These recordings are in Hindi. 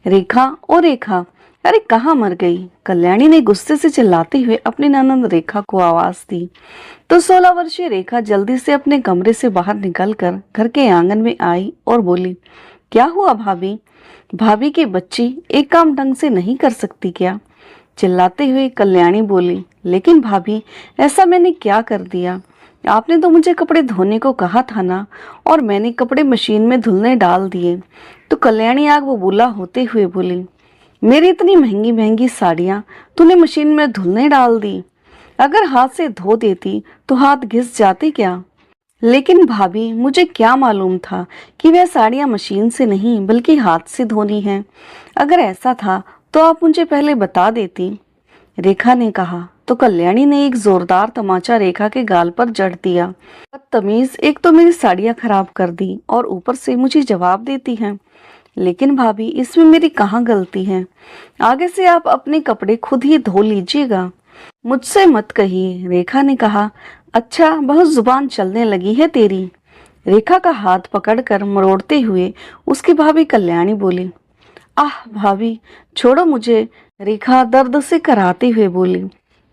रेखा ओ रेखा, अरे कहाँ मर गई? कल्याणी ने गुस्से से चिल्लाते हुए अपनी ननद रेखा को आवाज दी। तो 16 वर्षीय रेखा जल्दी से अपने कमरे से बाहर निकलकर घर के आंगन में आई और बोली, क्या हुआ भाभी? भाभी की बच्ची एक काम ढंग से नहीं कर सकती क्या? चिल्लाते हुए कल्याणी बोली, लेकिन भाभी ऐसा मैंने क्या कर दिया? आपने तो मुझे कपड़े धोने को कहा था ना, और मैंने कपड़े मशीन में धुलने डाल दिए। तो कल्याणी आग वो बूला होते हुए बोली, मेरी इतनी महंगी महंगी साड़ियां तूने मशीन में धुलने डाल दी? अगर हाथ से धो देती तो हाथ घिस जाते क्या? लेकिन भाभी मुझे क्या मालूम था कि वह साड़ियां मशीन से नहीं बल्कि हाथ से धोनी हैं। अगर ऐसा था तो आप मुझे पहले बता देती, रेखा ने कहा। तो कल्याणी ने एक जोरदार तमाचा रेखा के गाल पर जड़ दिया। बदतमीज, एक तो मेरी साड़ियां खराब कर दी और ऊपर से मुझे जवाब देती हैं। लेकिन भाभी इसमें मेरी कहाँ गलती है? आगे से आप अपने कपड़े खुद ही धो लीजिएगा, मुझसे मत कहिए, रेखा ने कहा। अच्छा, बहुत जुबान चलने लगी है तेरी। रेखा का हाथ पकड़कर मरोड़ते हुए उसकी भाभी कल्याणी बोली। आह भाभी छोड़ो मुझे, रेखा दर्द से कराते हुए बोली।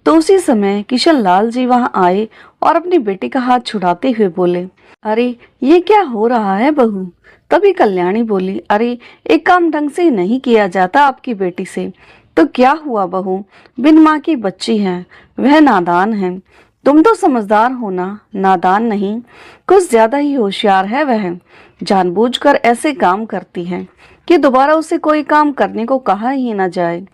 तो उसी समय किशन लाल जी वहां आए और अपनी बेटी का हाथ छुड़ाते हुए बोले, अरे ये क्या हो रहा है बहू? तभी कल्याणी बोली, अरे एक काम ढंग से नहीं किया जाता आपकी बेटी से। तो क्या हुआ बहू? बिन माँ की बच्ची है, वह नादान है। तुम तो समझदार हो ना, नादान नहीं, कुछ ज्यादा ही होशियार है वह। जानबूझकर ऐसे काम करती है कि दोबारा उसे कोई काम करने को कहा ही ना जाए।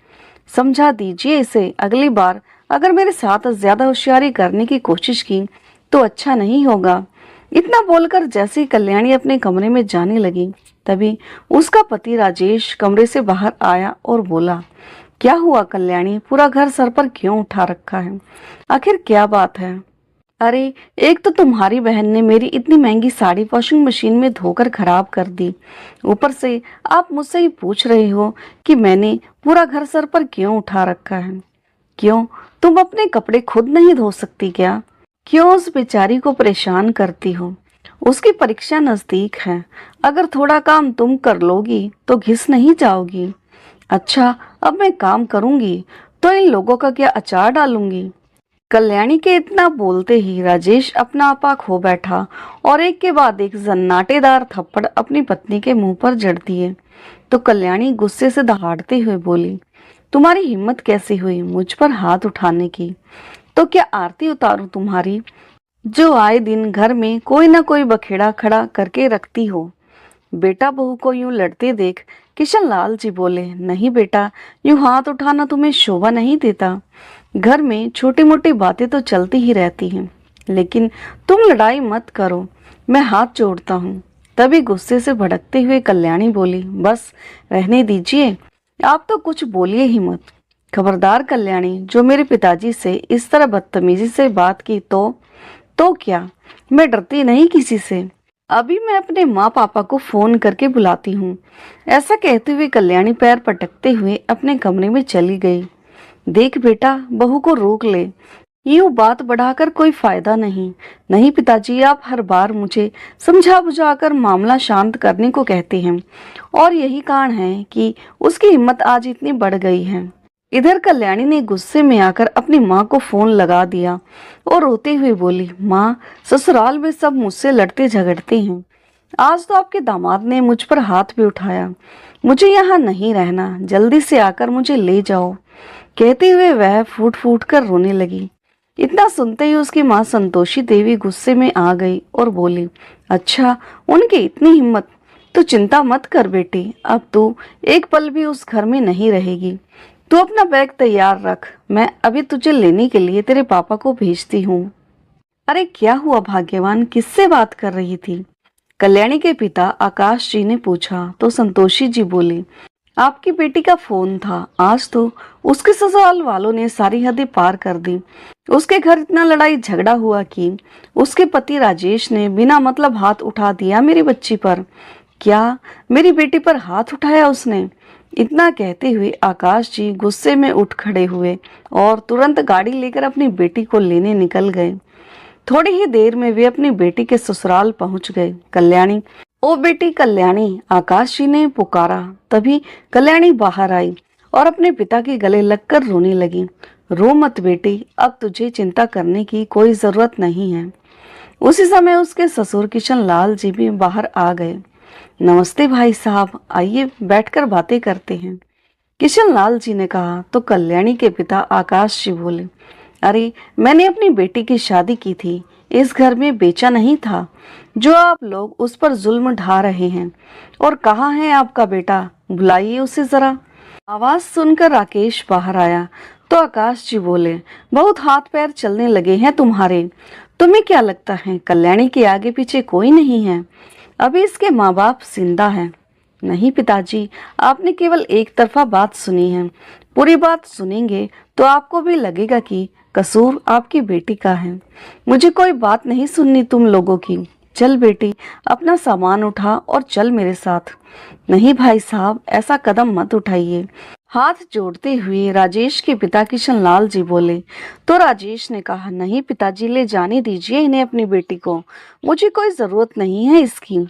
समझा दीजिए इसे, अगली बार अगर मेरे साथ ज्यादा होशियारी करने की कोशिश की तो अच्छा नहीं होगा। इतना बोलकर जैसे ही कल्याणी अपने कमरे में जाने लगी, तभी उसका पति राजेश कमरे से बाहर आया और बोला, क्या हुआ कल्याणी? पूरा घर सर पर क्यों उठा रखा है? आखिर क्या बात है? अरे एक तो तुम्हारी बहन ने मेरी इतनी महंगी साड़ी वॉशिंग मशीन में धोकर खराब कर दी, ऊपर से आप मुझसे ही पूछ रहे हो कि मैंने पूरा घर सर पर क्यों उठा रखा है। क्यों, तुम अपने कपड़े खुद नहीं धो सकती क्या? क्यों उस बेचारी को परेशान करती हो? उसकी परीक्षा नजदीक है, अगर थोड़ा काम तुम कर लोगी तो घिस नहीं जाओगी। अच्छा, अब मैं काम करूंगी तो इन लोगों का क्या अचार डालूंगी? कल्याणी के इतना बोलते ही राजेश अपना आपा खो बैठा और एक के बाद एक जन्नाटेदार थप्पड़ अपनी पत्नी के मुंह पर जड़ दिए। तो कल्याणी गुस्से से दहाड़ते हुए बोली, तुम्हारी हिम्मत कैसे हुई मुझ पर हाथ उठाने की? तो क्या आरती उतारूं तुम्हारी, जो आए दिन घर में कोई ना कोई बखेड़ा खड़ा करके रखती हो? बेटा बहू को यूं लड़ते देख किशन लाल जी बोले, नहीं बेटा, यूं हाथ उठाना तुम्हें शोभा नहीं देता। घर में छोटी मोटी बातें तो चलती ही रहती हैं, लेकिन तुम लड़ाई मत करो, मैं हाथ जोड़ता हूँ। तभी गुस्से से भड़कते हुए कल्याणी बोली, बस रहने दीजिए, आप तो कुछ बोलिए ही मत। खबरदार कल्याणी, जो मेरे पिताजी से इस तरह बदतमीजी से बात की तो क्या? मैं डरती नहीं किसी से, अभी मैं अपने माँ पापा को फोन करके बुलाती हूँ। ऐसा कहते हुए कल्याणी पैर पटकते हुए अपने कमरे में चली गई। देख बेटा, बहू को रोक ले, यूं बात बढ़ाकर कोई फायदा नहीं। नहीं पिताजी, आप हर बार मुझे समझा बुझाकर मामला शांत करने को कहते हैं, और यही कारण है कि उसकी हिम्मत आज इतनी बढ़ गई है। इधर कल्याणी ने गुस्से में आकर अपनी माँ को फोन लगा दिया और रोते हुए बोली, माँ, ससुराल में सब मुझसे लड़ते झगड़ते हैं, आज तो आपके दामाद ने मुझ पर हाथ भी उठाया। मुझे यहाँ नहीं रहना, जल्दी से आकर मुझे ले जाओ। कहते हुए वह फूट फूट कर रोने लगी। इतना सुनते ही उसकी माँ संतोषी देवी गुस्से में आ गई और बोली, अच्छा, उनकी इतनी हिम्मत, तो चिंता मत कर बेटी, अब तू एक पल भी उस घर में नहीं रहेगी। तू अपना बैग तैयार रख, मैं अभी तुझे लेने के लिए तेरे पापा को भेजती हूँ। अरे क्या हुआ भाग्यवान, किससे बात कर रही थी? कल्याणी के पिता आकाश जी ने पूछा। तो संतोषी जी बोली, आपकी बेटी का फोन था, आज तो उसके ससुराल वालों ने सारी हदें पार कर दी। उसके घर इतना लड़ाई झगड़ा हुआ कि उसके पति राजेश ने बिना मतलब हाथ उठा दिया मेरी बच्ची पर। क्या मेरी बेटी पर हाथ उठाया उसने? इतना कहते हुए आकाश जी गुस्से में उठ खड़े हुए और तुरंत गाड़ी लेकर अपनी बेटी को लेने निकल गए। थोड़ी ही देर में वे अपनी बेटी के ससुराल पहुंच गए। कल्याणी ओ बेटी कल्याणी, आकाश जी ने पुकारा। तभी कल्याणी बाहर आई और अपने पिता के गले लगकर रोने लगी। रो मत बेटी, अब तुझे चिंता करने की कोई जरूरत नहीं है। उसी समय उसके ससुर किशन लाल जी भी बाहर आ गए। नमस्ते भाई साहब, आइए बैठकर बातें करते हैं, किशन लाल जी ने कहा। तो कल्याणी के पिता आकाश जी बोले, अरे मैंने अपनी बेटी की शादी की थी, इस घर में बेचा नहीं था जो आप लोग उस पर जुल्म ढा रहे हैं। और कहाँ है आपका बेटा, बुलाइए उसे जरा। आवाज सुनकर राकेश बाहर आया तो आकाश जी बोले, बहुत हाथ पैर चलने लगे हैं तुम्हारे। तुम्हें क्या लगता है कल्याणी के आगे पीछे कोई नहीं है? अभी इसके माँ बाप जिंदा हैं। नहीं पिताजी, आपने केवल एक तरफा बात सुनी है। पूरी बात सुनेंगे तो आपको भी लगेगा कि कसूर आपकी बेटी का है। मुझे कोई बात नहीं सुननी तुम लोगों की। चल बेटी, अपना सामान उठा और चल मेरे साथ। नहीं भाई साहब, ऐसा कदम मत उठाइए, हाथ जोड़ते हुए राजेश के पिता किशन लाल जी बोले। तो राजेश ने कहा, नहीं पिताजी, ले जाने दीजिए इन्हें, अपनी बेटी को। मुझे कोई जरूरत नहीं है इसकी।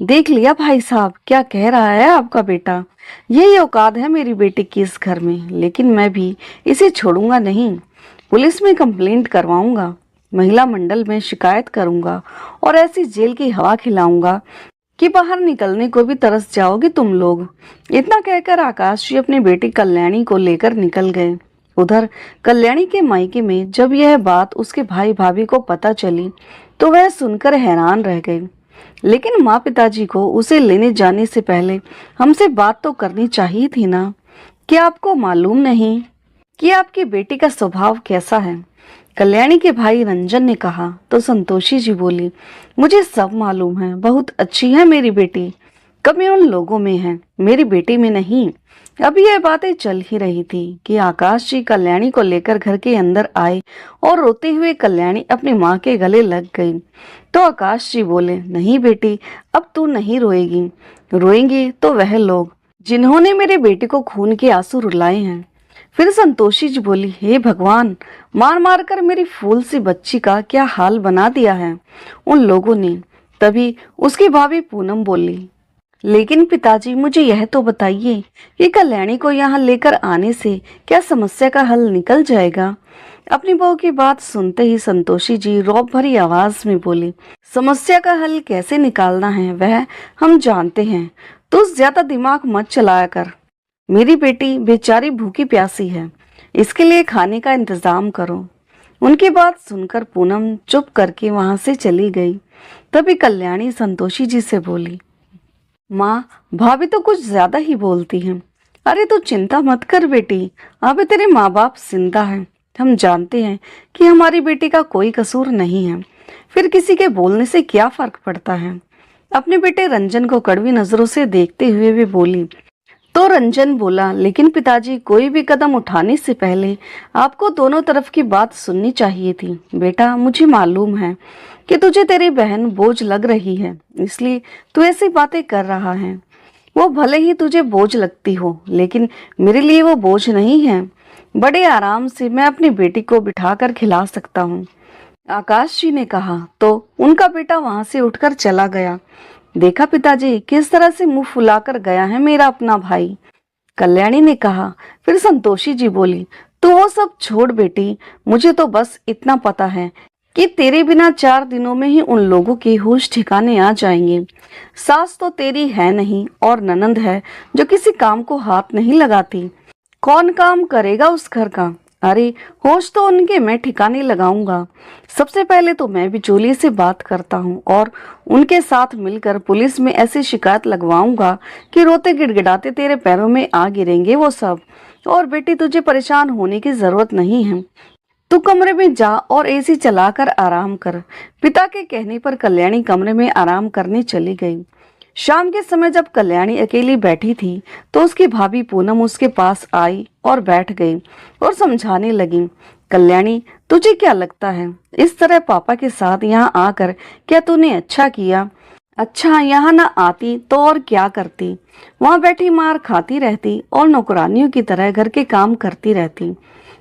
देख लिया भाई साहब, क्या कह रहा है आपका बेटा। यही औकात है मेरी बेटी की इस घर में, लेकिन मैं भी इसे छोड़ूंगा नहीं। पुलिस में कंप्लेंट करवाऊंगा, महिला मंडल में शिकायत करूंगा और ऐसी जेल की हवा खिलाऊंगा कि बाहर निकलने को भी तरस जाओगे तुम लोग। इतना कहकर आकाश जी अपनी बेटी कल्याणी को लेकर निकल गए। उधर कल्याणी के मायके में जब यह बात उसके भाई भाभी को पता चली तो वह सुनकर हैरान रह गई। लेकिन माँ पिताजी को उसे लेने जाने से पहले हमसे बात तो करनी चाहिए थी ना। क्या आपको मालूम नहीं कि आपकी बेटी का स्वभाव कैसा है? कल्याणी के भाई रंजन ने कहा। तो संतोषी जी बोली, मुझे सब मालूम है, बहुत अच्छी है मेरी बेटी। कमी उन लोगों में है, मेरी बेटी में नहीं। अभी यह बातें चल ही रही थी कि आकाश जी कल्याणी को लेकर घर के अंदर आए और रोते हुए कल्याणी अपनी माँ के गले लग गई। तो आकाश जी बोले, नहीं बेटी, अब तू नहीं रोएगी। रोएंगी तो वह लोग जिन्होंने मेरे बेटे को खून के आंसू रुलाए हैं। फिर संतोषी जी बोली, हे भगवान, मार मार कर मेरी फूल सी बच्ची का क्या हाल बना दिया है उन लोगों ने। तभी उसकी भाभी पूनम बोली, लेकिन पिताजी, मुझे यह तो बताइए कि कल्याणी को यहाँ लेकर आने से क्या समस्या का हल निकल जाएगा? अपनी बहू की बात सुनते ही संतोषी जी रौब भरी आवाज में बोली, समस्या का हल कैसे निकालना है वह हम जानते हैं, तो ज्यादा दिमाग मत चलाया कर। मेरी बेटी बेचारी भूखी प्यासी है, इसके लिए खाने का इंतजाम करो। उनकी बात सुनकर पूनम चुप करके वहां से चली गई। तभी कल्याणी संतोषी जी से बोली, माँ, भाभी तो कुछ ज्यादा ही बोलती हैं। अरे तू चिंता मत कर बेटी, अबे तेरे माँ बाप जिंदा हैं। हम जानते हैं कि हमारी बेटी का कोई कसूर नहीं है, फिर किसी के बोलने से क्या फर्क पड़ता है। अपने बेटे रंजन को कड़वी नजरों से देखते हुए भी बोली। तो रंजन बोला, लेकिन पिताजी, कोई भी कदम उठाने से पहले आपको दोनों तरफ की बात सुननी चाहिए थी। बेटा, मुझे मालूम है कि तुझे तेरी बहन बोझ लग रही है, इसलिए तू ऐसी बातें कर रहा है। वो भले ही तुझे बोझ लगती हो, लेकिन मेरे लिए वो बोझ नहीं है। बड़े आराम से मैं अपनी बेटी को बिठाकर खिला सकता हूँ, आकाश जी ने कहा। तो उनका बेटा वहां से उठकर चला गया। देखा पिताजी, किस तरह से मुंह फुलाकर गया है मेरा अपना भाई, कल्याणी ने कहा। फिर संतोषी जी बोली, तू वो सब छोड़ बेटी, मुझे तो बस इतना पता है कि तेरे बिना 4 दिनों में ही उन लोगों के होश ठिकाने आ जाएंगे। सास तो तेरी है नहीं और ननंद है जो किसी काम को हाथ नहीं लगाती। कौन काम करेगा उस घर का? अरे होश तो उनके मैं ठिकाने लगाऊंगा। सबसे पहले तो मैं बिचौलिए से बात करता हूँ और उनके साथ मिलकर पुलिस में ऐसी शिकायत लगवाऊंगा कि रोते गिड़गिड़ाते तेरे पैरों में आ गिरेंगे वो सब। और बेटी, तुझे परेशान होने की जरूरत नहीं है, तू कमरे में जा और एसी चलाकर आराम कर। पिता के कहने पर कल्याणी कमरे में आराम करने चली गई। शाम के समय जब कल्याणी अकेली बैठी थी तो उसकी भाभी पूनम उसके पास आई और बैठ गई और समझाने लगी, कल्याणी, तुझे क्या लगता है इस तरह पापा के साथ यहाँ आकर क्या तूने अच्छा किया? अच्छा, यहाँ ना आती तो और क्या करती? वहाँ बैठी मार खाती रहती और नौकरानियों की तरह घर के काम करती रहती।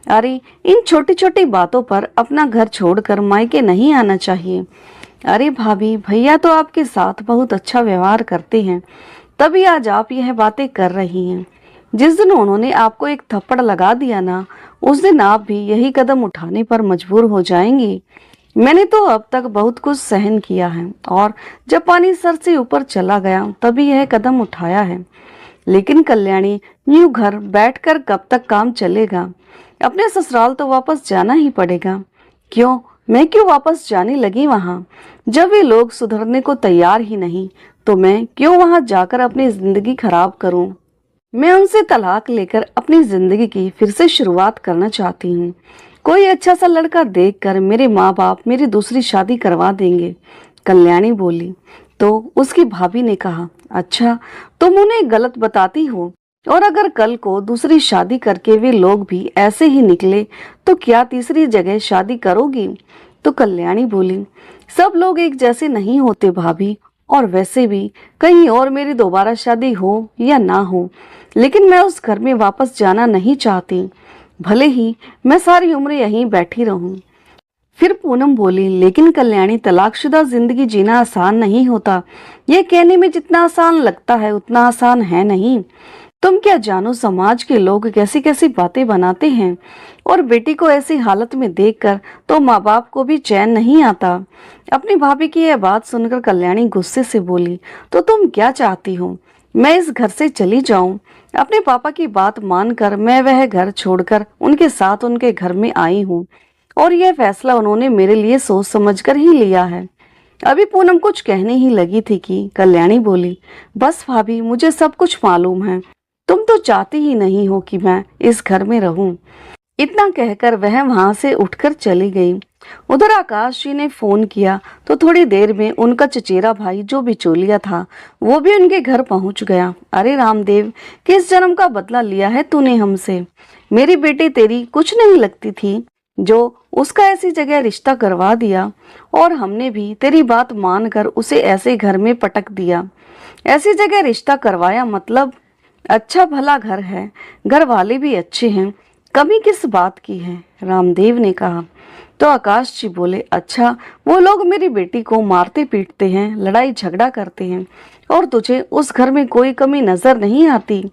अरे इन छोटी छोटी बातों पर अपना घर छोड़कर मायके नहीं आना चाहिए। अरे भाभी, भैया तो आपके साथ बहुत अच्छा व्यवहार करते हैं, तभी आज आप यह बातें कर रही हैं। जिस दिन उन्होंने आपको एक थप्पड़ लगा दिया ना, उस दिन आप भी यही कदम उठाने पर मजबूर हो जाएंगी। मैंने तो अब तक बहुत कुछ सहन किया है और जब पानी सर से ऊपर चला गया तभी यह कदम उठाया है। लेकिन कल्याणी, यूं घर बैठकर कब तक काम चलेगा? अपने ससुराल तो वापस जाना ही पड़ेगा। क्यों? मैं क्यों वापस जाने लगी वहां? जब वे लोग सुधरने को तैयार ही नहीं, तो मैं क्यों वहां जाकर अपनी जिंदगी खराब करूं? मैं उनसे तलाक लेकर अपनी जिंदगी की फिर से शुरुआत करना चाहती हूँ। कोई अच्छा सा लड़का देखकर मेरे माँ बाप मेरी दूसरी शादी करवा देंगे। कल्याणी बोली। तो उसकी भाभी ने कहा, अच्छा, तुम उन्हें गलत बताती हो, और अगर कल को दूसरी शादी करके वे लोग भी ऐसे ही निकले तो क्या तीसरी जगह शादी करोगी? तो कल्याणी बोली, सब लोग एक जैसे नहीं होते भाभी, और वैसे भी कहीं और मेरी दोबारा शादी हो या ना हो, लेकिन मैं उस घर में वापस जाना नहीं चाहती, भले ही मैं सारी उम्र यहीं बैठी रहूं। फिर पूनम बोली, लेकिन कल्याणी, तलाकशुदा जिंदगी जीना आसान नहीं होता। ये कहने में जितना आसान लगता है उतना आसान है नहीं। तुम क्या जानो समाज के लोग कैसी कैसी बातें बनाते हैं, और बेटी को ऐसी हालत में देखकर तो माँ बाप को भी चैन नहीं आता। अपनी भाभी की यह बात सुनकर कल्याणी गुस्से से बोली, तो तुम क्या चाहती हो? मैं इस घर से चली जाऊं? अपने पापा की बात मानकर मैं वह घर छोड़कर उनके साथ उनके घर में आई हूँ, और यह फैसला उन्होंने मेरे लिए सोच समझकर ही लिया है। अभी पूनम कुछ कहने ही लगी थी कि कल्याणी बोली, बस भाभी, मुझे सब कुछ मालूम है। तुम तो चाहती ही नहीं हो कि मैं इस घर में रहूं। इतना कहकर वह वहां से उठकर चली गई। उधर आकाश जी ने फोन किया तो थोड़ी देर में उनका चचेरा भाई जो बिचौलिया था वो भी उनके घर पहुंच गया। अरे रामदेव, किस जन्म का बदला लिया है तूने हमसे? मेरी बेटी तेरी कुछ नहीं लगती थी जो उसका ऐसी जगह रिश्ता करवा दिया, और हमने भी तेरी बात मानकर उसे ऐसे घर में पटक दिया। ऐसी जगह रिश्ता करवाया मतलब? अच्छा भला घर है, घर वाले भी अच्छे हैं, कमी किस बात की है? रामदेव ने कहा। तो आकाश जी बोले, अच्छा, वो लोग मेरी बेटी को मारते पीटते हैं, लड़ाई झगड़ा करते हैं, और तुझे उस घर में कोई कमी नजर नहीं आती?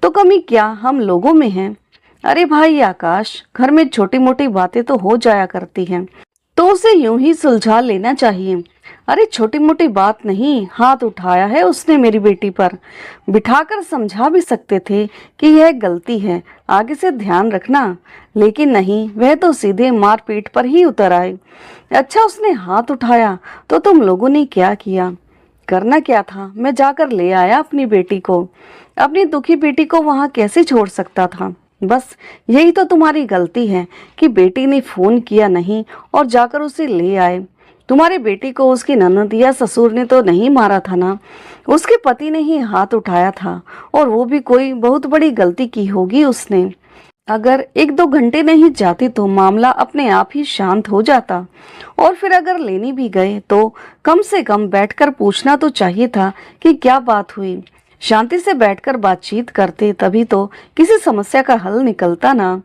तो कमी क्या हम लोगों में है? अरे भाई आकाश, घर में छोटी मोटी बातें तो हो जाया करती हैं, तो उसे यूं ही सुलझा लेना चाहिए। अरे छोटी मोटी बात नहीं, हाथ उठाया है उसने मेरी बेटी पर। बिठाकर समझा भी सकते थे कि यह गलती है, आगे से ध्यान रखना, लेकिन नहीं, वह तो सीधे मारपीट पर ही उतर आए। अच्छा, उसने हाथ उठाया तो तुम लोगों ने क्या किया? करना क्या था? मैं जाकर ले आया अपनी बेटी को। अपनी दुखी बेटी को वहां कैसे छोड़ सकता था? बस यही तो तुम्हारी गलती है कि बेटी ने फोन किया नहीं और जाकर उसे ले आए। तुम्हारी बेटी को उसकी ननद या ससुर ने तो नहीं मारा था ना, उसके पति ने ही हाथ उठाया था, और वो भी कोई बहुत बड़ी गलती की होगी उसने। अगर एक दो घंटे नहीं जाते तो मामला अपने आप ही शांत हो जाता, और फिर अगर लेने भी गए तो कम से कम बैठकर पूछना तो चाहिए था कि क्या बात हुई। शांति से बैठकर बातचीत करते, तभी तो किसी समस्या का हल निकलता ना।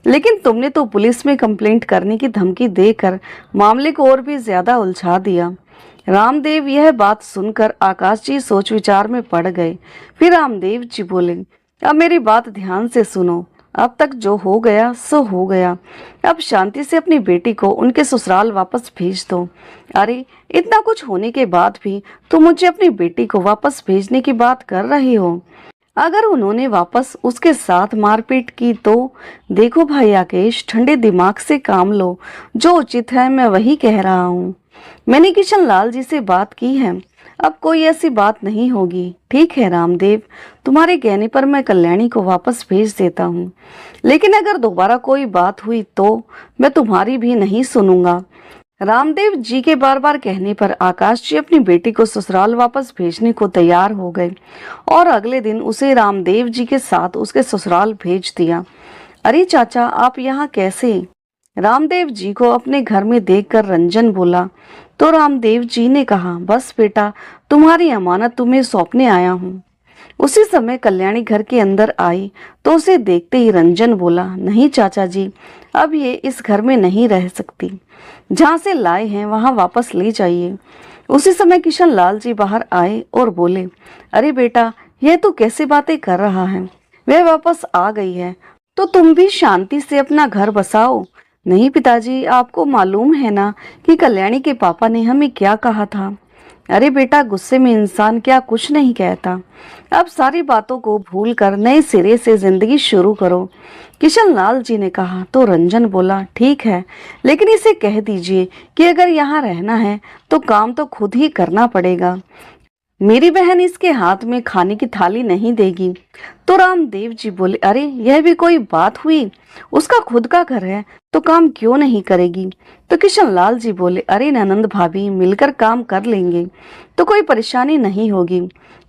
लेकिन तुमने तो पुलिस में कंप्लेंट करने की धमकी देकर मामले को और भी ज्यादा उलझा दिया। रामदेव, यह बात सुनकर आकाश जी सोच विचार में पड़ गए। फिर रामदेव जी बोले, अब मेरी बात ध्यान से सुनो। अब तक जो हो गया सो हो गया, अब शांति से अपनी बेटी को उनके ससुराल वापस भेज दो। अरे, इतना कुछ होने के बाद भी तुम मुझे अपनी बेटी को वापस भेजने की बात कर रही हो। अगर उन्होंने वापस उसके साथ मारपीट की तो? देखो भाई आकेश, ठंडे दिमाग से काम लो, जो उचित है मैं वही कह रहा हूँ। मैंने किशन लाल जी से बात की है, अब कोई ऐसी बात नहीं होगी। ठीक है रामदेव, तुम्हारे कहने पर मैं कल्याणी को वापस भेज देता हूँ, लेकिन अगर दोबारा कोई बात हुई तो मैं तुम्हारी भी नहीं सुनूंगा। रामदेव जी के बार बार कहने पर आकाश जी अपनी बेटी को ससुराल वापस भेजने को तैयार हो गए, और अगले दिन उसे रामदेव जी के साथ उसके ससुराल भेज दिया। अरे चाचा, आप यहाँ कैसे? रामदेव जी को अपने घर में देखकर रंजन बोला। तो रामदेव जी ने कहा, बस बेटा, तुम्हारी अमानत तुम्हें सौंपने आया हूँ। उसी समय कल्याणी घर के अंदर आई तो उसे देखते ही रंजन बोला, नहीं चाचा जी, अब ये इस घर में नहीं रह सकती। जहाँ से लाए हैं वहां वापस ले जाइए। उसी समय किशन लाल जी बाहर आए और बोले, अरे बेटा, यह तो कैसे बातें कर रहा है। वह वापस आ गई है तो तुम भी शांति से अपना घर बसाओ। नहीं पिताजी, आपको मालूम है ना कि कल्याणी के पापा ने हमें क्या कहा था। अरे बेटा, गुस्से में इंसान क्या कुछ नहीं कहता। अब सारी बातों को भूल कर नए सिरे से जिंदगी शुरू करो, किशन लाल जी ने कहा। तो रंजन बोला, ठीक है, लेकिन इसे कह दीजिए कि अगर यहाँ रहना है तो काम तो खुद ही करना पड़ेगा। मेरी बहन इसके हाथ में खाने की थाली नहीं देगी। तो रामदेव जी बोले, अरे यह भी कोई बात हुई, उसका खुद का घर है तो काम क्यों नहीं करेगी। तो किशन लाल जी बोले, अरे ननंद भाभी, मिलकर काम कर लेंगे तो कोई परेशानी नहीं होगी।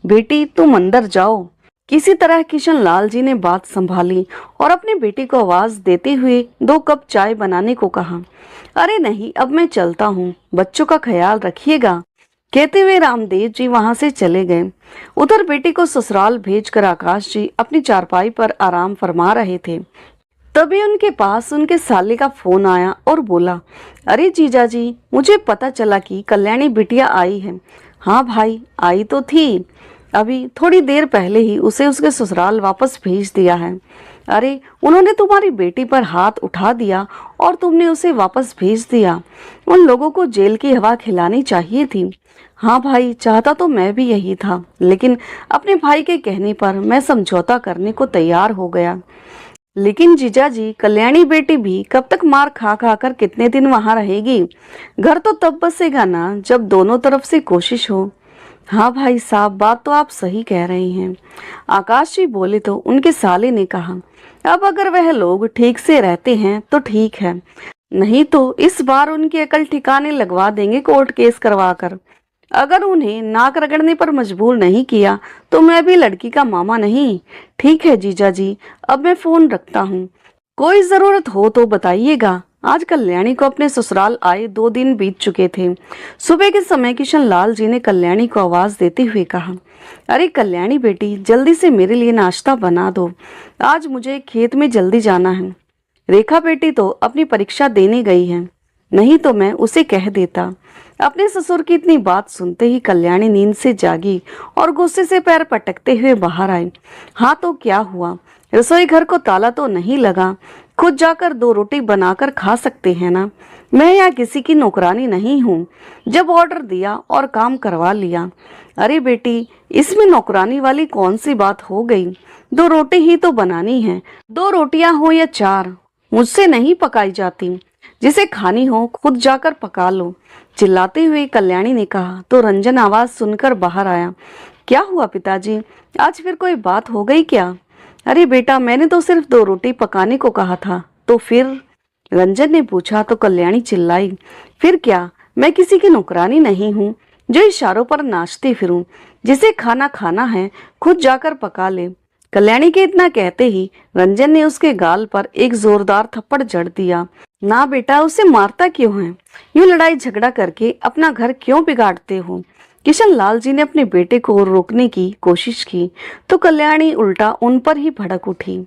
बेटी तुम अंदर जाओ। किसी तरह किशन लाल जी ने बात संभाली और अपनी बेटी को आवाज देते हुए 2 कप चाय बनाने को कहा। अरे नहीं, अब मैं चलता हूँ, बच्चों का ख्याल रखिएगा, कहते हुए रामदेव जी वहां से चले गए। उधर बेटी को ससुराल भेजकर आकाश जी अपनी चारपाई पर आराम फरमा रहे थे। तभी उनके पास उनके साले का फोन आया और बोला, अरे जीजा जी, मुझे पता चला कि कल्याणी बिटिया आई है। हाँ भाई, आई तो थी, अभी थोड़ी देर पहले ही उसे उसके ससुराल वापस भेज दिया है। अरे उन्होंने तुम्हारी बेटी पर हाथ उठा दिया और तुमने उसे वापस भेज दिया। उन लोगों को जेल की हवा खिलानी चाहिए थी। हाँ भाई, चाहता तो मैं भी यही था, लेकिन अपने भाई के कहने पर मैं समझौता करने को तैयार हो गया। लेकिन जीजा जी, कल्याणी बेटी भी कब तक मार खा खा कर कितने दिन वहां रहेगी। घर तो तब बसेगा ना जब दोनों तरफ से कोशिश हो। हाँ भाई साहब, बात तो आप सही कह रहे हैं, आकाश जी बोले। तो उनके साले ने कहा, अब अगर वह लोग ठीक से रहते हैं तो ठीक है, नहीं तो इस बार उनकी अकल ठिकाने लगवा देंगे कोर्ट केस करवा कर। अगर उन्हें नाक रगड़ने पर मजबूर नहीं किया तो मैं भी लड़की का मामा नहीं। ठीक है जीजा जी, अब मैं फोन रखता हूँ, कोई जरूरत हो तो बताइएगा। आज कल्याणी को अपने ससुराल आए 2 दिन बीत चुके थे। सुबह के समय किशन लाल जी ने कल्याणी को आवाज देते हुए कहा, अरे कल्याणी बेटी, जल्दी से मेरे लिए नाश्ता बना दो, आज मुझे खेत में जल्दी जाना है। रेखा बेटी तो अपनी परीक्षा देने गई है, नहीं तो मैं उसे कह देता। अपने ससुर की इतनी बात सुनते ही कल्याणी नींद से जागी और गुस्से से पैर पटकते हुए बाहर आई। हाँ तो क्या हुआ, रसोई घर को ताला तो नहीं लगा, खुद जाकर 2 रोटी बनाकर खा सकते हैं ना। मैं यहाँ किसी की नौकरानी नहीं हूँ, जब ऑर्डर दिया और काम करवा लिया। अरे बेटी, इसमें नौकरानी वाली कौन सी बात हो गई, 2 रोटी ही तो बनानी है, 2 रोटियां हो या 4, मुझसे नहीं पकाई जाती। जिसे खानी हो खुद जाकर पका लो, चिल्लाते हुए कल्याणी ने कहा। तो रंजन आवाज सुनकर बाहर आया। क्या हुआ पिताजी, आज फिर कोई बात हो गई क्या। अरे बेटा, मैंने तो सिर्फ 2 रोटी पकाने को कहा था, तो फिर, रंजन ने पूछा। तो कल्याणी चिल्लाई, फिर क्या, मैं किसी की नौकरानी नहीं हूँ जो इशारों पर नाचती फिरूं। जिसे खाना खाना है खुद जाकर पका ले। कल्याणी के इतना कहते ही रंजन ने उसके गाल पर एक जोरदार थप्पड़ जड़ दिया। ना बेटा, उसे मारता क्यों है, यूं लड़ाई झगड़ा करके अपना घर क्यों बिगाड़ते हो। किशन लाल जी ने अपने बेटे को रोकने की कोशिश की तो कल्याणी उल्टा उन पर ही भड़क उठी।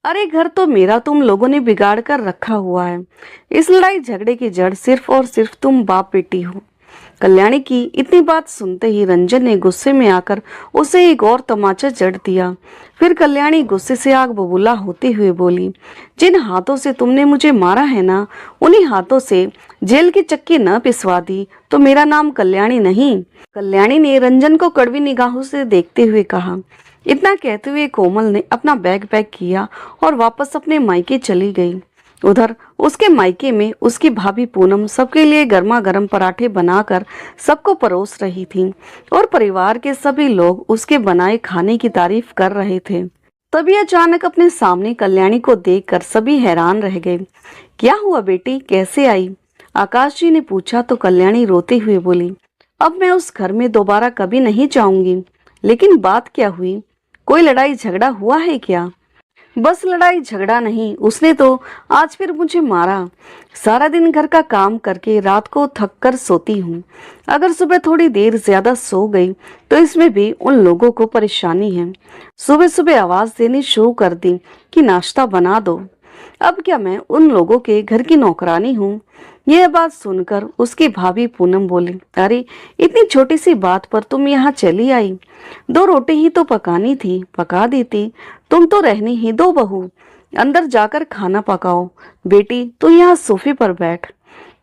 अरे घर तो मेरा तुम लोगों ने बिगाड़ कर रखा हुआ है, इस लड़ाई झगड़े की जड़ सिर्फ और सिर्फ तुम बाप बेटी हो। कल्याणी की इतनी बात सुनते ही रंजन ने गुस्से में आकर उसे एक और तमाचा जड़ दिया। फिर कल्याणी गुस्से से आग बबूला होते हुए बोली, जिन हाथों से तुमने मुझे मारा है ना, उन्हीं हाथों से जेल की चक्की न पिसवा दी तो मेरा नाम कल्याणी नहीं। कल्याणी ने रंजन को कड़वी निगाहों से देखते हुए कहा। इतना कहते हुए कोमल ने अपना बैग पैक किया और वापस अपने मायके चली गई। उधर उसके मायके में उसकी भाभी पूनम सबके लिए गर्मा गर्म पराठे बनाकर सबको परोस रही थी और परिवार के सभी लोग उसके बनाए खाने की तारीफ कर रहे थे। तभी अचानक अपने सामने कल्याणी को देखकर सभी हैरान रह गए। क्या हुआ बेटी, कैसे आई, आकाश जी ने पूछा। तो कल्याणी रोते हुए बोली, अब मैं उस घर में दोबारा कभी नहीं जाऊंगी। लेकिन बात क्या हुई, कोई लड़ाई झगड़ा हुआ है क्या। बस लड़ाई झगड़ा नहीं, उसने तो आज फिर मुझे मारा। सारा दिन घर का काम करके रात को थक कर सोती हूँ। अगर सुबह थोड़ी देर ज्यादा सो गई तो इसमें भी उन लोगों को परेशानी है। सुबह सुबह आवाज देनी शुरू कर दी कि नाश्ता बना दो। अब क्या मैं उन लोगों के घर की नौकरानी हूँ? यह बात सुनकर उसकी भाभी पूनम बोली, अरे इतनी छोटी सी बात पर तुम यहाँ चली आई? 2 रोटी ही तो पकानी थी, पका देती। तुम तो रहनी ही 2 बहू। अंदर जाकर खाना पकाओ। बेटी तू यहाँ सोफे पर बैठ।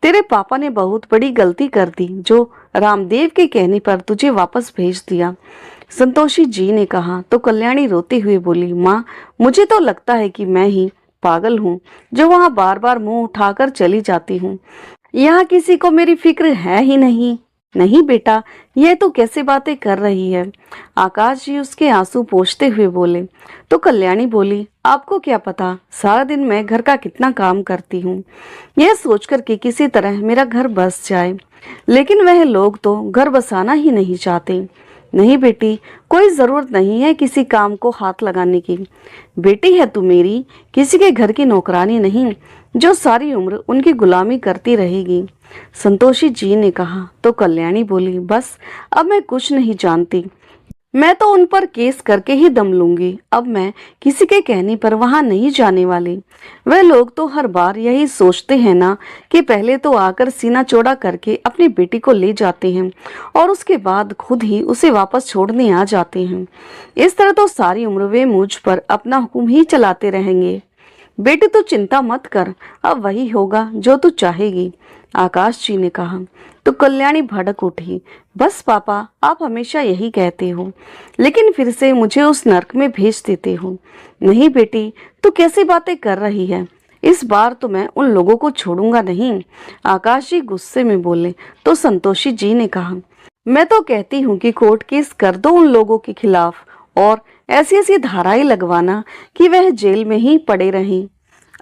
तेरे पापा ने बहुत बड़ी गलती कर दी जो रामदेव के कहने पर तुझे वापस भेज दिया। संतोषी जी ने कहा तो कल्याणी रोते हुए बोली, माँ मुझे तो लगता है कि मैं ही पागल हूँ जो वहां बार बार मुंह उठाकर चली जाती हूँ। यहाँ किसी को मेरी फिक्र है ही नहीं। नहीं बेटा, ये तो कैसे बातें कर रही है? आकाश जी उसके आंसू पोंछते हुए बोले। तो कल्याणी बोली, आपको क्या पता सारा दिन मैं घर का कितना काम करती हूँ, यह सोचकर कि किसी तरह मेरा घर बस जाए। लेकिन वह लोग तो घर बसाना ही नहीं चाहते। नहीं बेटी, कोई जरूरत नहीं है किसी काम को हाथ लगाने की। बेटी है तू मेरी, किसी के घर की नौकरानी नहीं जो सारी उम्र उनकी गुलामी करती रहेगी। संतोषी जी ने कहा तो कल्याणी बोली, बस अब मैं कुछ नहीं जानती। मैं तो उन पर केस करके ही दम लूंगी। अब मैं किसी के कहने पर वहां नहीं जाने वाली। वे लोग तो हर बार यही सोचते हैं ना कि पहले तो आकर सीना चौड़ा करके अपनी बेटी को ले जाते हैं और उसके बाद खुद ही उसे वापस छोड़ने आ जाते हैं। इस तरह तो सारी उम्र वे मुझ पर अपना हुक्म ही चलाते रहेंगे। बेटी तू चिंता मत कर, अब वही होगा जो तू चाहेगी, आकाश जी ने कहा। तो कल्याणी भड़क उठी, बस पापा आप हमेशा यही कहते हो लेकिन फिर से मुझे उस नर्क में भेज देते हो। नहीं बेटी, तू कैसी बातें कर रही है? इस बार तो मैं उन लोगों को छोड़ूंगा नहीं, आकाश जी गुस्से में बोले। तो संतोषी जी ने कहा, मैं तो कहती हूँ कि कोर्ट केस कर दो उन लोगों के खिलाफ और ऐसी ऐसी धाराएं लगवाना कि वह जेल में ही पड़े रहें।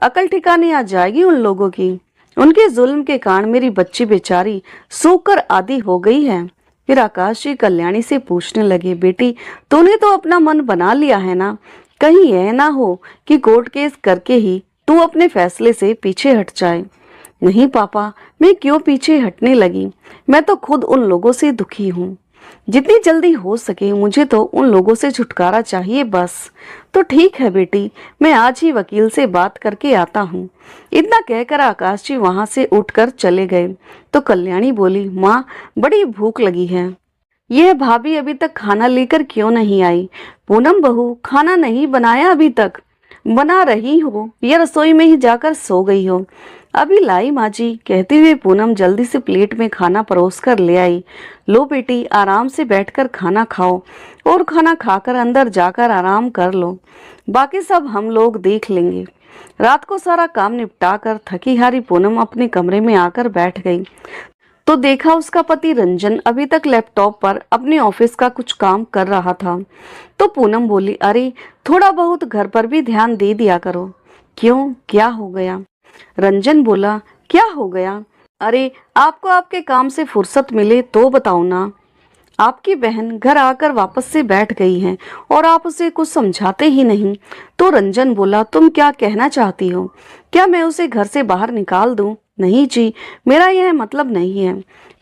अकल ठिकाने आ जाएगी उन लोगों की। उनके जुल्म के कारण मेरी बच्ची बेचारी सूख कर आधी हो गई है। फिर आकाश जी कल्याणी से पूछने लगे, बेटी तूने तो अपना मन बना लिया है ना? कहीं यह ना हो कि कोर्ट केस करके ही तू अपने फैसले से पीछे हट जाए। नहीं पापा, मैं क्यों पीछे हटने लगी? मैं तो खुद उन लोगों से दुखी हूँ। जितनी जल्दी हो सके मुझे तो उन लोगों से छुटकारा चाहिए बस। तो ठीक है बेटी, मैं आज ही वकील से बात करके आता हूँ। इतना कहकर आकाश जी वहां से उठकर चले गए। तो कल्याणी बोली, माँ बड़ी भूख लगी है। यह भाभी अभी तक खाना लेकर क्यों नहीं आई? पूनम बहू खाना नहीं बनाया अभी तक? बना रही हो या रसोई में ही जाकर सो गई हो? अभी लाई माँ जी, कहते हुए पूनम जल्दी से प्लेट में खाना परोस कर ले आई। लो बेटी, आराम से बैठकर खाना खाओ और खाना खाकर अंदर जाकर आराम कर लो। बाकी सब हम लोग देख लेंगे। रात को सारा काम निपटा कर थकी हारी पूनम अपने कमरे में आकर बैठ गई तो देखा उसका पति रंजन अभी तक लैपटॉप पर अपने ऑफिस का कुछ काम कर रहा था। तो पूनम बोली, अरे थोड़ा बहुत घर पर भी ध्यान दे दिया करो। क्यों, क्या हो गया? रंजन बोला, क्या हो गया? अरे आपको आपके काम से फुर्सत मिले तो बताओ ना। आपकी बहन घर आकर वापस से बैठ गई है और आप उसे कुछ समझाते ही नहीं। तो रंजन बोला, तुम क्या कहना चाहती हो? क्या मैं उसे घर से बाहर निकाल दूं? नहीं जी, मेरा यह मतलब नहीं है।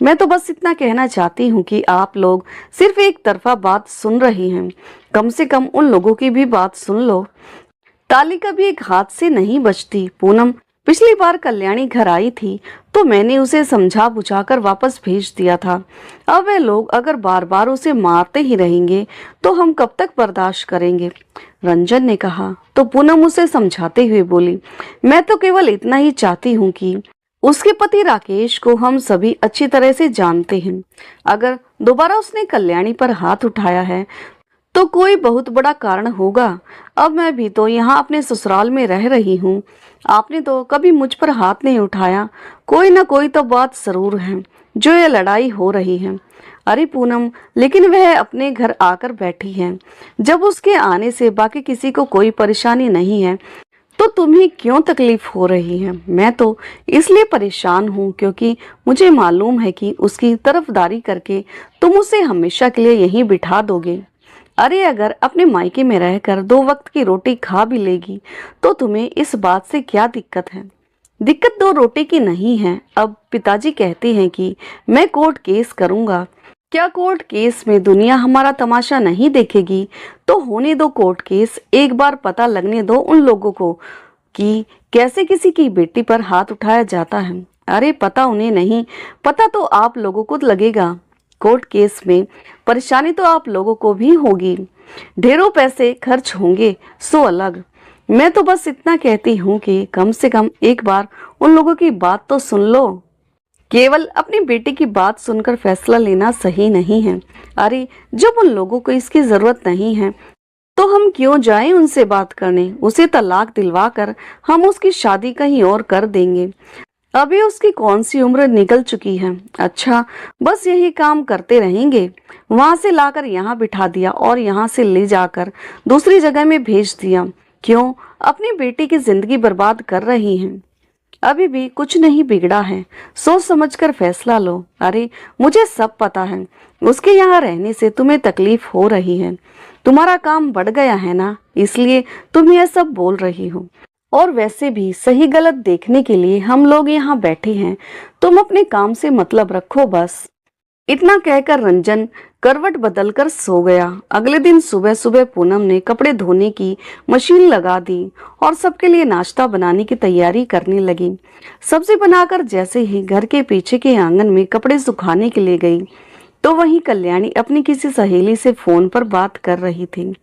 मैं तो बस इतना कहना चाहती हूँ कि आप लोग सिर्फ एक तरफा बात सुन रहे हैं। कम से कम उन लोगों की भी बात सुन लो। ताली कभी एक हाथ से नहीं बजती। पूनम, पिछली बार कल्याणी घर आई थी तो मैंने उसे समझा बुझाकर वापस भेज दिया था। अब वे लोग अगर बार बार उसे मारते ही रहेंगे तो हम कब तक बर्दाश्त करेंगे? रंजन ने कहा। तो पूनम उसे समझाते हुए बोली, मैं तो केवल इतना ही चाहती हूँ कि उसके पति राकेश को हम सभी अच्छी तरह से जानते हैं। अगर दोबारा उसने कल्याणी पर हाथ उठाया है तो कोई बहुत बड़ा कारण होगा। अब मैं भी तो यहाँ अपने ससुराल में रह रही हूँ। आपने तो कभी मुझ पर हाथ नहीं उठाया। कोई ना कोई तो बात जरूर है जो ये लड़ाई हो रही है। अरे पूनम, लेकिन वह अपने घर आकर बैठी है। जब उसके आने से बाकी किसी को कोई परेशानी नहीं है तो तुम्हें क्यों तकलीफ हो रही है? मैं तो इसलिए परेशान हूँ क्योंकि मुझे मालूम है कि उसकी तरफदारी करके तुम उसे हमेशा के लिए यहीं बिठा दोगे। अरे अगर अपने मायके में रहकर 2 वक्त की रोटी खा भी लेगी तो तुम्हें इस बात से क्या दिक्कत है? दिक्कत 2 रोटी की नहीं है। अब पिताजी कहते हैं कि मैं कोर्ट केस करूंगा। क्या कोर्ट केस में दुनिया हमारा तमाशा नहीं देखेगी? तो होने दो कोर्ट केस, एक बार पता लगने दो उन लोगों को कि कैसे किसी की बेटी पर हाथ उठाया जाता है। अरे पता उन्हें नहीं, पता तो आप लोगों को लगेगा। कोर्ट केस में परेशानी तो आप लोगों को भी होगी, ढेरों पैसे खर्च होंगे, सो अलग। मैं तो बस इतना कहती हूँ कि कम से कम एक बार उन लोगों की बात तो सुन लो। केवल अपनी बेटी की बात सुनकर फैसला लेना सही नहीं है। अरे जब उन लोगों को इसकी जरूरत नहीं है तो हम क्यों जाएं उनसे बात करने? उसे तलाक दिलवा कर हम उसकी शादी कहीं और कर देंगे। अभी उसकी कौन सी उम्र निकल चुकी है। अच्छा बस यही काम करते रहेंगे। वहां से लाकर यहाँ बिठा दिया और यहाँ से ले जाकर दूसरी जगह में भेज दिया। क्यों अपनी बेटी की जिंदगी बर्बाद कर रही हैं? अभी भी कुछ नहीं बिगड़ा है, सोच समझकर फैसला लो। अरे मुझे सब पता है, उसके यहाँ रहने से तुम्हें तकलीफ हो रही है। तुम्हारा काम बढ़ गया है ना, इसलिए तुम यह सब बोल रही हो। और वैसे भी सही गलत देखने के लिए हम लोग यहाँ बैठे हैं। तुम अपने काम से मतलब रखो बस। इतना कहकर रंजन करवट बदलकर सो गया। अगले दिन सुबह सुबह पूनम ने कपड़े धोने की मशीन लगा दी और सबके लिए नाश्ता बनाने की तैयारी करने लगी। सब्जी बनाकर जैसे ही घर के पीछे के आंगन में कपड़े सुखाने के लिए गई तो वहीं कल्याणी अपनी किसी सहेली से फोन पर बात कर रही थी।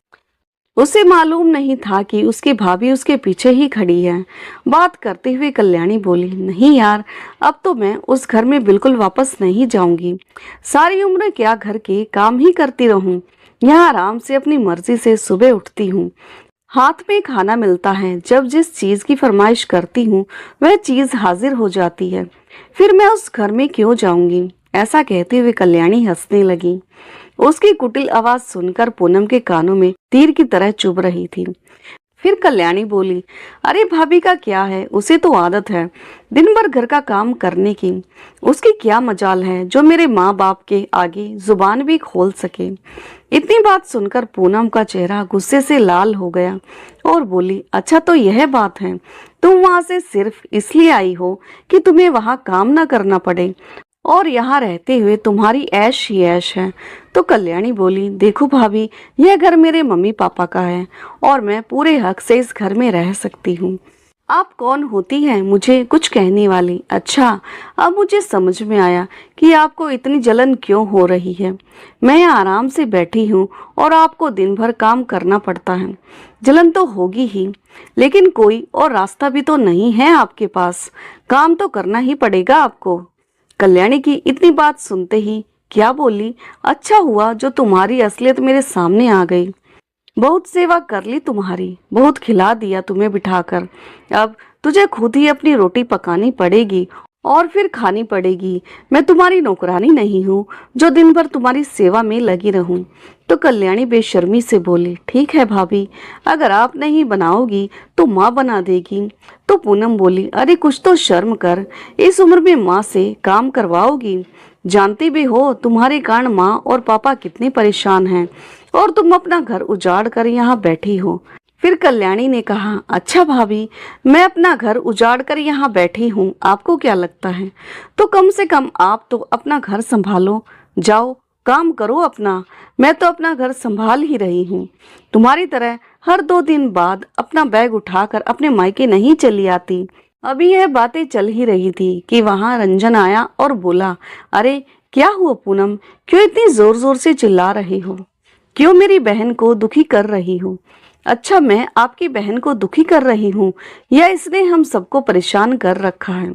उसे मालूम नहीं था कि उसकी भाभी उसके पीछे ही खड़ी है। बात करते हुए कल्याणी बोली, नहीं यार, अब तो मैं उस घर में बिल्कुल वापस नहीं जाऊंगी। सारी उम्र क्या घर के काम ही करती रहूं? यहाँ आराम से अपनी मर्जी से सुबह उठती हूँ, हाथ में खाना मिलता है, जब जिस चीज की फरमाइश करती हूँ वह चीज हाजिर हो जाती है। फिर मैं उस घर में क्यों जाऊंगी? ऐसा कहते हुए कल्याणी हंसने लगी। उसकी कुटिल आवाज सुनकर पूनम के कानों में तीर की तरह चुभ रही थी। फिर कल्याणी बोली, अरे भाभी का क्या है, उसे तो आदत है दिन भर घर का काम करने की। उसकी क्या मजाल है जो मेरे माँ बाप के आगे जुबान भी खोल सके। इतनी बात सुनकर पूनम का चेहरा गुस्से से लाल हो गया और बोली, अच्छा तो यह बात है, तुम वहां से सिर्फ इसलिए आई हो कि तुम्हें वहां काम ना करना पड़े और यहाँ रहते हुए तुम्हारी ऐश ही ऐश है। तो कल्याणी बोली, देखो भाभी, यह घर मेरे मम्मी पापा का है और मैं पूरे हक से इस घर में रह सकती हूँ। आप कौन होती हैं मुझे कुछ कहने वाली? अच्छा अब मुझे समझ में आया कि आपको इतनी जलन क्यों हो रही है। मैं यहाँ आराम से बैठी हूँ और आपको दिन भर काम करना पड़ता है। जलन तो होगी ही, लेकिन कोई और रास्ता भी तो नहीं है आपके पास। काम तो करना ही पड़ेगा आपको। कल्याणी की इतनी बात सुनते ही क्या बोली, अच्छा हुआ जो तुम्हारी असलियत मेरे सामने आ गई। बहुत सेवा कर ली तुम्हारी, बहुत खिला दिया तुम्हें बिठाकर। अब तुझे खुद ही अपनी रोटी पकानी पड़ेगी और फिर खानी पड़ेगी। मैं तुम्हारी नौकरानी नहीं हूँ जो दिन भर तुम्हारी सेवा में लगी रहूं। तो कल्याणी बेशर्मी से बोली, ठीक है भाभी, अगर आप नहीं बनाओगी तो माँ बना देगी। तो पूनम बोली, अरे कुछ तो शर्म कर, इस उम्र में माँ से काम करवाओगी? जानती भी हो तुम्हारे कारण माँ और पापा कितने परेशान हैं और तुम अपना घर उजाड़ कर यहाँ बैठी हो। फिर कल्याणी ने कहा, अच्छा भाभी, मैं अपना घर उजाड़ कर यहाँ बैठी हूँ, आपको क्या लगता है? तो कम से कम आप तो अपना घर संभालो, जाओ काम करो अपना। मैं तो अपना घर संभाल ही रही हूँ। तुम्हारी तरह हर 2 दिन बाद अपना बैग उठाकर अपने मायके नहीं चली आती। अभी यह बातें चल ही रही थी कि वहां रंजन आया और बोला, अरे क्या हुआ पूनम, क्यों इतनी जोर जोर से चिल्ला रही हो? क्यों मेरी बहन को दुखी कर रही हो? अच्छा मैं आपकी बहन को दुखी कर रही हूँ या इसने हम सबको परेशान कर रखा है?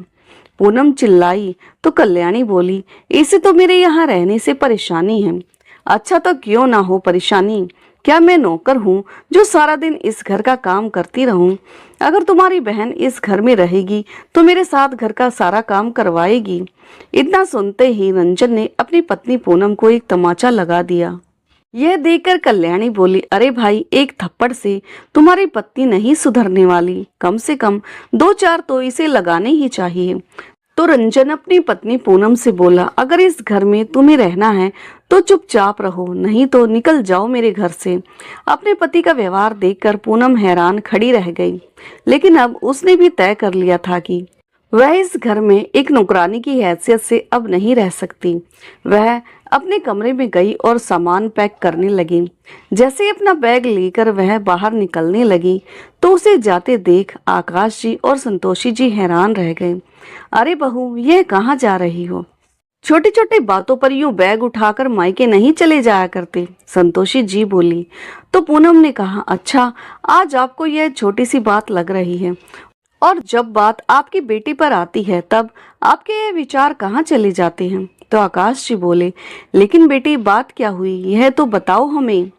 पूनम चिल्लाई तो कल्याणी बोली, इसे तो मेरे यहाँ रहने से परेशानी है। अच्छा तो क्यों ना हो परेशानी, क्या मैं नौकर हूँ जो सारा दिन इस घर का काम करती रहूं? अगर तुम्हारी बहन इस घर में रहेगी तो मेरे साथ घर का सारा काम करवाएगी। इतना सुनते ही रंजन ने अपनी पत्नी पूनम को एक तमाचा लगा दिया। यह देखकर कल्याणी बोली, अरे भाई, एक थप्पड़ से तुम्हारी पत्नी नहीं सुधरने वाली, कम से कम 2-4 तो इसे लगाने ही चाहिए। तो रंजन अपनी पत्नी पूनम से बोला, अगर इस घर में तुम्हें रहना है तो चुपचाप रहो, नहीं तो निकल जाओ मेरे घर से। अपने पति का व्यवहार देखकर पूनम हैरान खड़ी रह गई, लेकिन अब उसने भी तय कर लिया था कि वह इस घर में एक नौकरानी की हैसियत से अब नहीं रह सकती। वह अपने कमरे में गई और सामान पैक करने लगी। जैसे ही अपना बैग लेकर वह बाहर निकलने लगी तो उसे जाते देख आकाश जी और संतोषी जी हैरान रह गए। अरे बहू, यह कहाँ जा रही हो? छोटी छोटी बातों पर यूं बैग उठाकर मायके नहीं चले जाया करते, संतोषी जी बोली। तो पूनम ने कहा, अच्छा, आज आपको यह छोटी सी बात लग रही है, और जब बात आपकी बेटी पर आती है तब आपके ये विचार कहाँ चले जाते हैं? तो आकाश जी बोले, लेकिन बेटी, बात क्या हुई, यह तो बताओ हमें।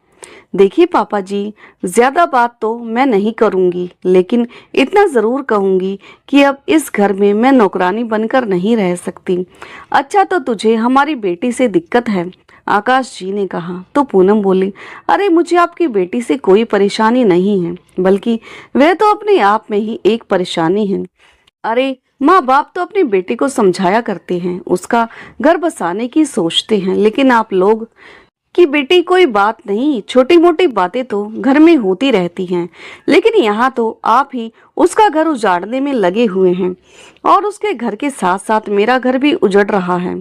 देखिए पापा जी, ज्यादा बात तो मैं नहीं करूंगी, लेकिन इतना जरूर कहूंगी कि अब इस घर में मैं नौकरानी बनकर नहीं रह सकती। अच्छा, तो तुझे हमारी बेटी से दिक्कत है? आकाश जी ने कहा। तो पूनम बोली, अरे मुझे आपकी बेटी से कोई परेशानी नहीं है, बल्कि वह तो अपने आप में ही एक परेशानी है। अरे माँ बाप तो अपनी बेटी को समझाया करते हैं, उसका घर बसाने की सोचते हैं, लेकिन आप लोग कि बेटी कोई बात नहीं, छोटी मोटी बातें तो घर में होती रहती हैं, लेकिन यहाँ तो आप ही उसका घर उजाड़ने में लगे हुए हैं, और उसके घर के साथ साथ मेरा घर भी उजड़ रहा है।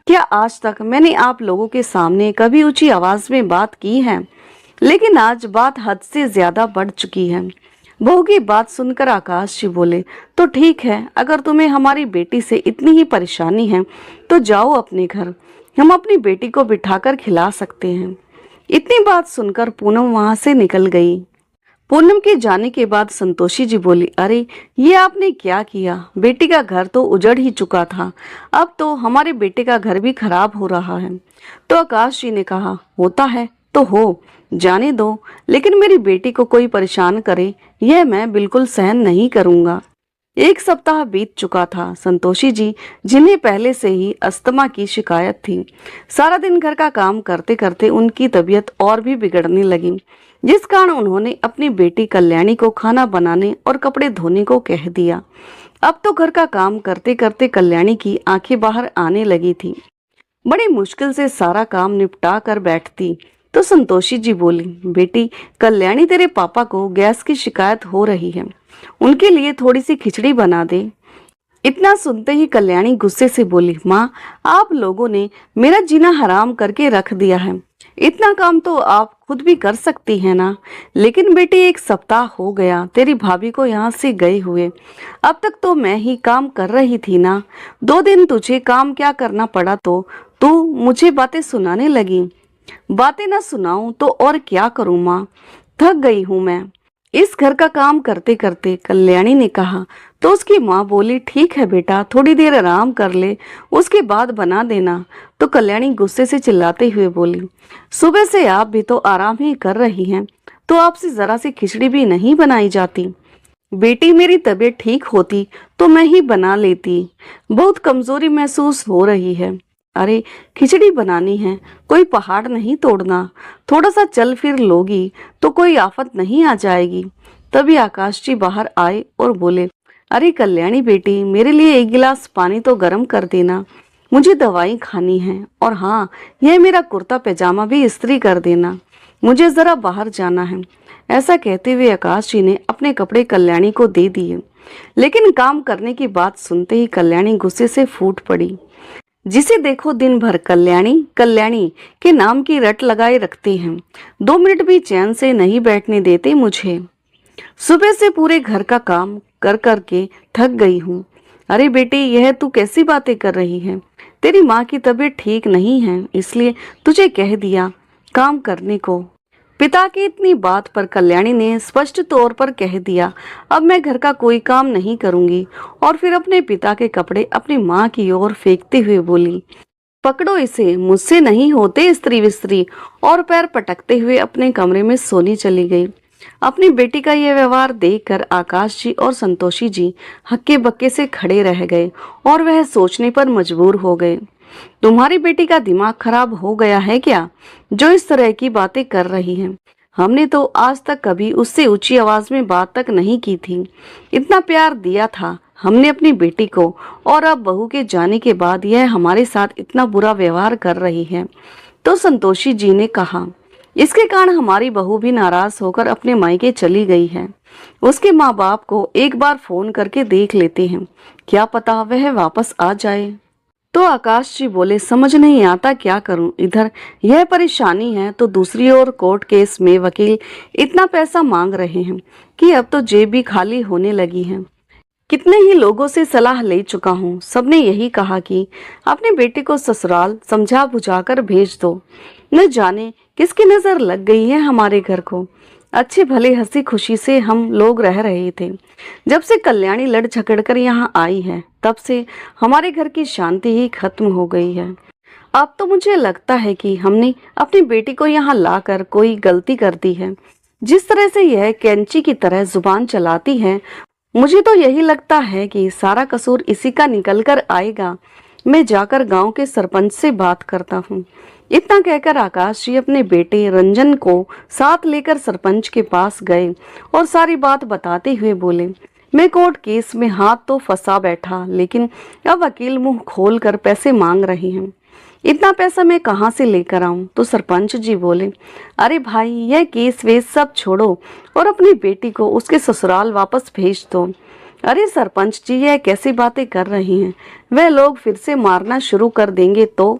क्या आज तक मैंने आप लोगों के सामने कभी ऊंची आवाज में बात की है? लेकिन आज बात हद से ज्यादा बढ़ चुकी है। बहू की बात सुनकर आकाश जी बोले, तो ठीक है, अगर तुम्हें हमारी बेटी से इतनी ही परेशानी है तो जाओ अपने घर, हम अपनी बेटी को बिठाकर खिला सकते हैं। इतनी बात सुनकर पूनम वहां से निकल गई। पूनम के जाने के बाद संतोषी जी बोली, अरे ये आपने क्या किया? बेटी का घर तो उजड़ ही चुका था, अब तो हमारे बेटे का घर भी खराब हो रहा है। तो आकाश जी ने कहा, होता है तो हो, जाने दो, लेकिन मेरी बेटी को कोई परेशान करे यह मैं बिल्कुल सहन नहीं करूंगा। एक सप्ताह बीत चुका था। संतोषी जी, जिन्हें पहले से ही अस्थमा की शिकायत थी, सारा दिन घर का काम करते करते उनकी तबीयत और भी बिगड़ने लगी, जिस कारण उन्होंने अपनी बेटी कल्याणी को खाना बनाने और कपड़े धोने को कह दिया। अब तो घर का काम करते करते कल्याणी की आंखें बाहर आने लगी थी। बड़ी मुश्किल से सारा काम निपटा कर बैठती तो संतोषी जी बोली, बेटी कल्याणी, तेरे पापा को गैस की शिकायत हो रही है, उनके लिए थोड़ी सी खिचड़ी बना दे। इतना सुनते ही कल्याणी गुस्से से बोली, माँ, आप लोगों ने मेरा जीना हराम करके रख दिया है, इतना काम तो आप खुद भी कर सकती है ना। लेकिन बेटी, एक सप्ताह हो गया तेरी भाभी को यहाँ से गए हुए, अब तक तो मैं ही काम कर रही थी ना। 2 दिन तुझे काम क्या करना पड़ा तो तू मुझे बातें सुनाने लगी। बातें ना सुनाऊं तो और क्या करूं माँ, थक गई हूं मैं इस घर का काम करते करते, कल्याणी ने कहा। तो उसकी माँ बोली, ठीक है बेटा, थोड़ी देर आराम कर ले, उसके बाद बना देना। तो कल्याणी गुस्से से चिल्लाते हुए बोली, सुबह से आप भी तो आराम ही कर रही हैं, तो आपसे जरा सी खिचड़ी भी नहीं बनाई जाती? बेटी, मेरी तबीयत ठीक होती तो मैं ही बना लेती, बहुत कमजोरी महसूस हो रही है। अरे खिचड़ी बनानी है, कोई पहाड़ नहीं तोड़ना, थोड़ा सा चल फिर लोगी तो कोई आफत नहीं आ जाएगी। तभी आकाश जी बाहर आए और बोले, अरे कल्याणी बेटी, मेरे लिए 1 गिलास पानी तो गर्म कर देना, मुझे दवाई खानी है, और हाँ, यह मेरा कुर्ता पैजामा भी इस्त्री कर देना, मुझे जरा बाहर जाना है। ऐसा कहते हुए आकाश जी ने अपने कपड़े कल्याणी को दे दिए। लेकिन काम करने की बात सुनते ही कल्याणी गुस्से से फूट पड़ी। जिसे देखो दिन भर कल्याणी कल्याणी के नाम की रट लगाए रखते हैं, 2 मिनट भी चैन से नहीं बैठने देते मुझे। सुबह से पूरे घर का काम कर कर के थक गई हूँ। अरे बेटी, यह तू कैसी बातें कर रही है? तेरी माँ की तबीयत ठीक नहीं है, इसलिए तुझे कह दिया काम करने को। पिता की इतनी बात पर कल्याणी ने स्पष्ट तौर पर कह दिया, अब मैं घर का कोई काम नहीं करूंगी, और फिर अपने पिता के कपड़े अपनी माँ की ओर फेंकते हुए बोली, पकड़ो इसे, मुझसे नहीं होते इस्त्री विस्त्री, और पैर पटकते हुए अपने कमरे में सोनी चली गई। अपनी बेटी का यह व्यवहार देखकर आकाश जी और संतोषी जी हक्के बक्के से खड़े रह गए और वह सोचने पर मजबूर हो गए, तुम्हारी बेटी का दिमाग खराब हो गया है क्या, जो इस तरह की बातें कर रही है? हमने तो आज तक कभी उससे ऊंची आवाज में बात तक नहीं की थी, इतना प्यार दिया था हमने अपनी बेटी को, और अब बहू के जाने के बाद यह हमारे साथ इतना बुरा व्यवहार कर रही है। तो संतोषी जी ने कहा, इसके कारण हमारी बहू भी नाराज होकर अपने मायके चली गई है। उसके माँ बाप को एक बार फोन करके देख लेते हैं, क्या पता वह वापस आ जाए। तो आकाश जी बोले, समझ नहीं आता क्या करूं, इधर यह परेशानी है तो दूसरी ओर कोर्ट केस में वकील इतना पैसा मांग रहे हैं कि अब तो जेब भी खाली होने लगी है। कितने ही लोगों से सलाह ले चुका हूँ, सबने यही कहा कि अपने बेटे को ससुराल समझा बुझाकर भेज दो। न जाने किसकी नजर लग गई है हमारे घर को। अच्छे भले हंसी खुशी से हम लोग रह रहे थे। जब से कल्याणी लड़ झगड़ कर यहाँ आई है तब से हमारे घर की शांति ही खत्म हो गई है। अब तो मुझे लगता है कि हमने अपनी बेटी को यहाँ लाकर कोई गलती कर दी है। जिस तरह से यह कैंची की तरह जुबान चलाती है, मुझे तो यही लगता है कि सारा कसूर इसी का निकल कर आएगा। मैं जाकर गांव के सरपंच से बात करता हूँ। इतना कहकर आकाश जी अपने बेटे रंजन को साथ लेकर सरपंच के पास गए और सारी बात बताते हुए बोले, मैं कोर्ट केस में हाथ तो फंसा बैठा, लेकिन अब वकील मुंह खोल कर पैसे मांग रहे हैं। इतना पैसा मैं कहाँ से लेकर आऊं? तो सरपंच जी बोले, अरे भाई, यह केस वेस सब छोड़ो और अपनी बेटी को उसके ससुराल वापस भेज दो। अरे सरपंच जी, यह कैसी बातें कर रही हैं? वह लोग फिर से मारना शुरू कर देंगे तो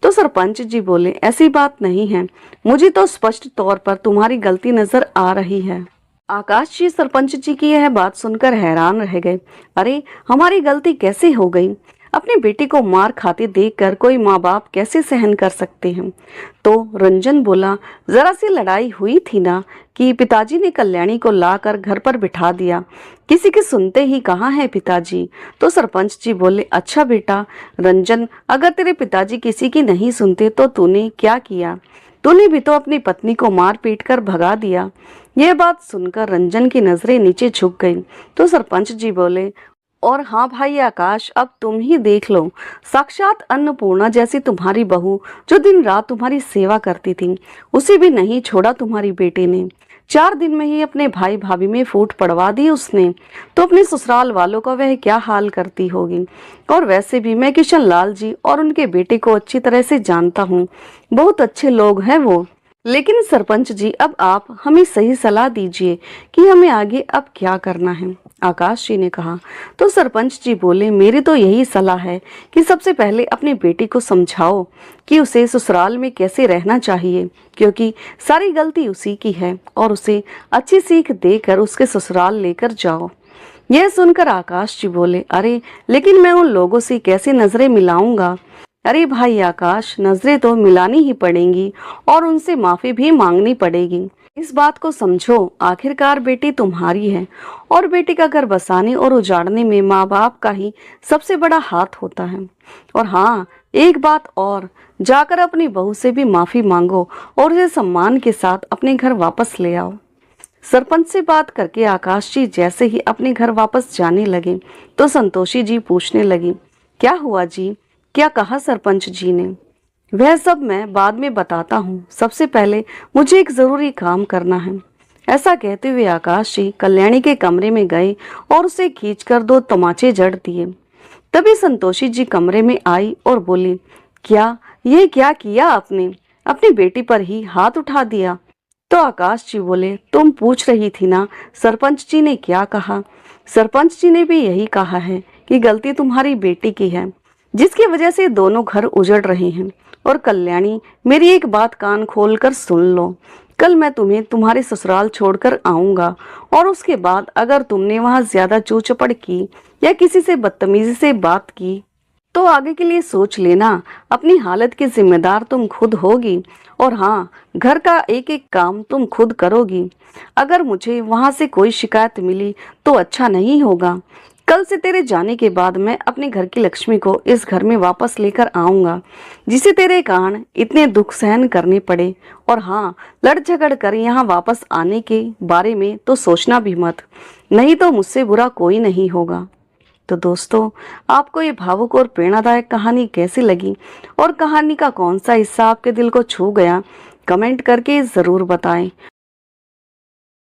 सरपंच जी बोले, ऐसी बात नहीं है, मुझे तो स्पष्ट तौर पर तुम्हारी गलती नजर आ रही है। आकाश जी सरपंच जी की यह बात सुनकर हैरान रह गए। अरे, हमारी गलती कैसे हो गई? अपनी बेटी को मार खाते देखकर कोई माँ बाप कैसे सहन कर सकते हैं? तो रंजन बोला, जरा सी लड़ाई हुई थी ना कि पिताजी ने कल्याणी को लाकर घर पर बिठा दिया। किसी के सुनते ही कहाँ है पिताजी? तो सरपंच जी बोले, अच्छा बेटा रंजन, अगर तेरे पिताजी किसी की नहीं सुनते तो तूने क्या किया? तूने भी तो अपनी पत्नी को मार पीट कर भगा दिया। यह बात सुनकर रंजन की नजरें नीचे झुक गईं। तो सरपंच जी बोले, और हाँ भाई आकाश, अब तुम ही देख लो, साक्षात अन्नपूर्णा जैसी तुम्हारी बहू जो दिन रात तुम्हारी सेवा करती थी, उसे भी नहीं छोड़ा तुम्हारी बेटी ने। 4 दिन में ही अपने भाई भाभी में फूट पड़वा दी उसने। तो अपने ससुराल वालों का वह क्या हाल करती होगी। और वैसे भी मैं किशन लाल जी और उनके बेटे को अच्छी तरह से जानता हूँ, बहुत अच्छे लोग हैं वो। लेकिन सरपंच जी, अब आप हमें सही सलाह दीजिए कि हमें आगे अब क्या करना है। आकाश जी ने कहा। तो सरपंच जी बोले, मेरी तो यही सलाह है कि सबसे पहले अपनी बेटी को समझाओ कि उसे ससुराल में कैसे रहना चाहिए, क्योंकि सारी गलती उसी की है, और उसे अच्छी सीख देकर उसके ससुराल लेकर जाओ। यह सुनकर आकाश जी बोले, अरे लेकिन मैं उन लोगों से कैसे नजरें मिलाऊंगा? अरे भाई आकाश, नजरें तो मिलानी ही पड़ेंगी और उनसे माफी भी मांगनी पड़ेगी। इस बात को समझो, आखिरकार बेटी तुम्हारी है और बेटी का घर बसाने और उजाड़ने में माँ बाप का ही सबसे बड़ा हाथ होता है। और हाँ, एक बात और, जाकर अपनी बहू से भी माफी मांगो और उसे सम्मान के साथ अपने घर वापस ले आओ। सरपंच से बात करके आकाश जी जैसे ही अपने घर वापस जाने लगे तो संतोषी जी पूछने लगी, क्या हुआ जी? क्या कहा सरपंच जी ने? वह सब मैं बाद में बताता हूँ, सबसे पहले मुझे एक जरूरी काम करना है। ऐसा कहते हुए आकाश जी कल्याणी के कमरे में गए और उसे खींचकर 2 तमाचे जड़ दिए। तभी संतोषी जी कमरे में आई और बोली, क्या किया आपने? अपनी बेटी पर ही हाथ उठा दिया। तो आकाश जी बोले, तुम पूछ रही थी ना सरपंच जी ने क्या कहा? सरपंच जी ने भी यही कहा है कि गलती तुम्हारी बेटी की है, जिसकी वजह से दोनों घर उजड़ रहे हैं। और कल्याणी, मेरी एक बात कान खोलकर सुन लो, कल मैं तुम्हें तुम्हारे ससुराल छोड़कर आऊंगा, और उसके बाद अगर तुमने वहां ज्यादा चूचपड़ की या किसी से बदतमीजी से बात की तो आगे के लिए सोच लेना, अपनी हालत की जिम्मेदार तुम खुद होगी। और हाँ, घर का एक एक काम तुम खुद करोगी। अगर मुझे वहां से कोई शिकायत मिली तो अच्छा नहीं होगा। कल से तेरे जाने के बाद मैं अपने घर की लक्ष्मी को इस घर में वापस लेकर आऊंगा, जिसे तेरे कारण इतने दुख सहन करने पड़े। और हाँ, लड़ झगड़ कर यहाँ वापस आने के बारे में तो सोचना भी मत, नहीं तो मुझसे बुरा कोई नहीं होगा। तो दोस्तों, आपको ये भावुक और प्रेरणादायक कहानी कैसी लगी और कहानी का कौन सा हिस्सा आपके दिल को छू गया, कमेंट करके जरूर बताएं।